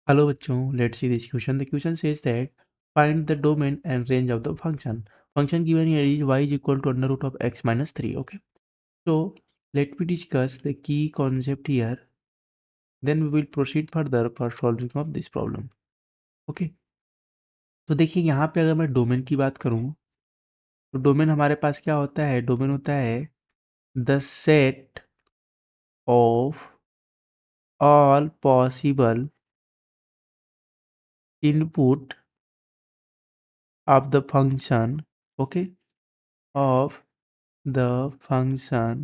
Hello बच्चों, let's see this question. The question says that find the domain and range of the function. Function given here is y is equal to under root of x minus 3. Okay. So let me discuss the key concept here. Then we will proceed further for solving of this problem. Okay. तो देखिए यहाँ पे अगर मैं domain की बात करूँ तो डोमेन हमारे पास क्या होता है? डोमेन होता है the set of all possible input of the function. Okay, of the function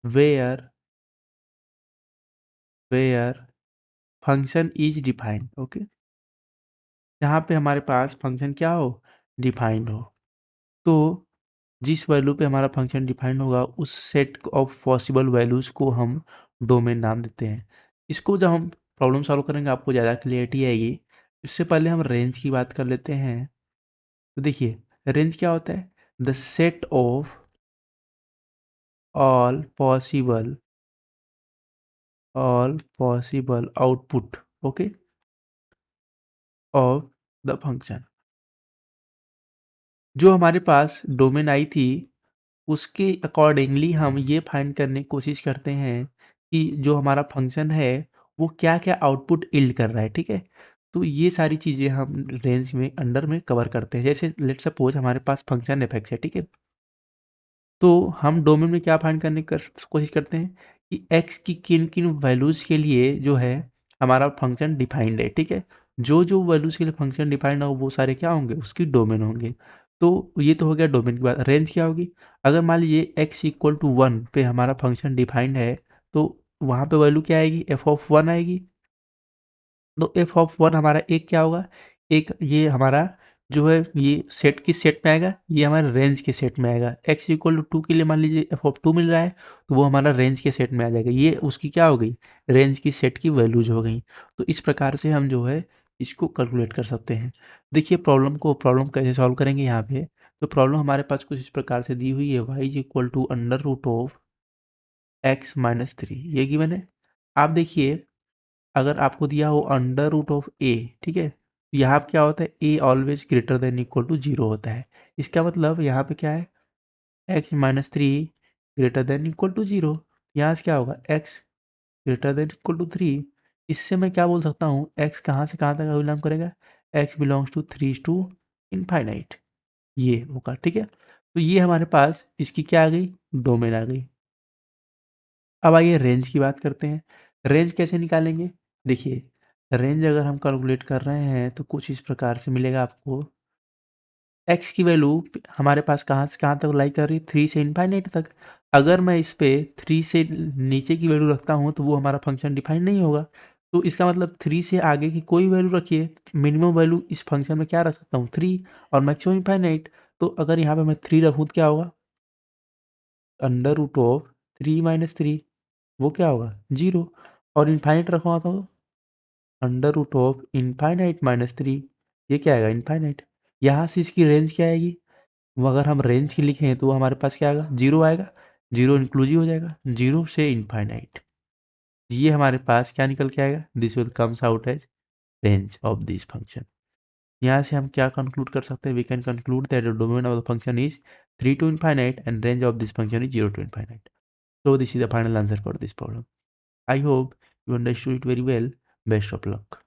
where function is defined. Okay, यहाँ पे हमारे पास फंक्शन क्या हो? डिफाइंड हो. तो जिस वैल्यू पे हमारा फंक्शन डिफाइंड होगा उस सेट ऑफ पॉसिबल वैल्यूज को हम डोमेन नाम देते हैं. इसको जब हम प्रॉब्लम सॉल्व करेंगे आपको ज़्यादा क्लियरिटी आएगी. इससे पहले हम रेंज की बात कर लेते हैं. तो देखिए रेंज क्या होता है? The set of all possible output, okay, of the function. जो हमारे पास डोमेन आई थी उसके अकॉर्डिंगली हम ये फाइंड करने की कोशिश करते हैं कि जो हमारा फंक्शन है वो क्या क्या आउटपुट यील्ड कर रहा है. ठीक है, तो ये सारी चीज़ें हम रेंज में अंडर में कवर करते हैं. जैसे लेट्स सपोज हमारे पास फंक्शन एफ है. ठीक है, तो हम डोमेन में क्या फाइंड करने की कोशिश करते हैं कि एक्स की किन किन वैल्यूज़ के लिए जो है हमारा फंक्शन डिफाइंड है. ठीक है, जो जो वैल्यूज़ के लिए फंक्शन डिफाइंड हो वो सारे क्या होंगे? उसकी डोमेन होंगे. तो ये तो हो गया डोमेन की बात. रेंज क्या होगी? अगर मान लीजिए एक्स इक्वल टू 1 पे हमारा फंक्शन डिफाइंड है तो वहाँ पे वैल्यू क्या आएगी? एफ ऑफ 1 आएगी. तो एफ ऑफ 1 हमारा एक क्या होगा? एक ये हमारा जो है ये सेट किस सेट में आएगा? ये हमारे रेंज के सेट में आएगा. एक्स इक्वल टू 2 के लिए मान लीजिए एफ ऑफ 2 मिल रहा है तो वो हमारा रेंज के सेट में आ जाएगा. ये उसकी क्या हो गई? रेंज की सेट की वैल्यूज हो गई. तो इस प्रकार से हम जो है इसको कैलकुलेट कर सकते हैं. देखिए प्रॉब्लम कैसे सॉल्व करेंगे यहाँ पे. तो प्रॉब्लम हमारे पास कुछ इस प्रकार से दी हुई है. Y is equal to under root of X minus 3, ये गिवन है. आप देखिए अगर आपको दिया हो अंडर रूट ऑफ ए, ठीक है, यहाँ पे क्या होता है? A always greater than equal to 0 होता है. इसका मतलब यहाँ पे क्या है? X minus 3 greater than equal to 0. यहाँ से क्या होगा? X greater than equal to 3. इससे मैं क्या बोल सकता हूँ? एक्स कहाँ से कहाँ तक बिलोंग करेगा? X belongs to 3 to infinite, ये होगा. ठीक है, तो ये हमारे पास इसकी क्या आ गई? डोमेन आ गई. अब आइए रेंज की बात करते हैं. रेंज कैसे निकालेंगे? देखिए रेंज अगर हम कैलकुलेट कर रहे हैं तो कुछ इस प्रकार से मिलेगा आपको. एक्स की वैल्यू हमारे पास कहाँ से कहाँ तक लाई कर रही है? 3 से इनफाइनाइट तक. अगर मैं इस पे 3 से नीचे की वैल्यू रखता हूँ तो वो हमारा फंक्शन डिफाइन नहीं होगा. तो इसका मतलब 3 से आगे की कोई वैल्यू रखिए. मिनिमम वैल्यू इस फंक्शन में क्या रख सकता हूँ? 3, और मैक्सिमम इनफाइनाइट. तो अगर यहाँ पे मैं 3 रखूँ तो क्या होगा? अंडर रूट ऑफ 3 माइनस 3, वो क्या होगा? 0. और इनफाइनाइट रखूँगा तो under root of infinite minus 3, ये क्या आएगा? इनफाइनाइट. यहाँ से इसकी रेंज क्या आएगी? वो अगर हम रेंज की लिखें तो हमारे पास क्या आएगा? 0 आएगा. 0 इंक्लूसिव हो जाएगा, 0 से इनफाइनाइट. ये हमारे पास क्या निकल के आएगा? This will comes out as range of this function. यहाँ से हम क्या कंक्लूड कर सकते हैं? We can conclude that the domain of the function is 3 to infinite and range of this function is 0 to infinite. So this is the final answer for this problem. I hope you understood it very well. Best of luck.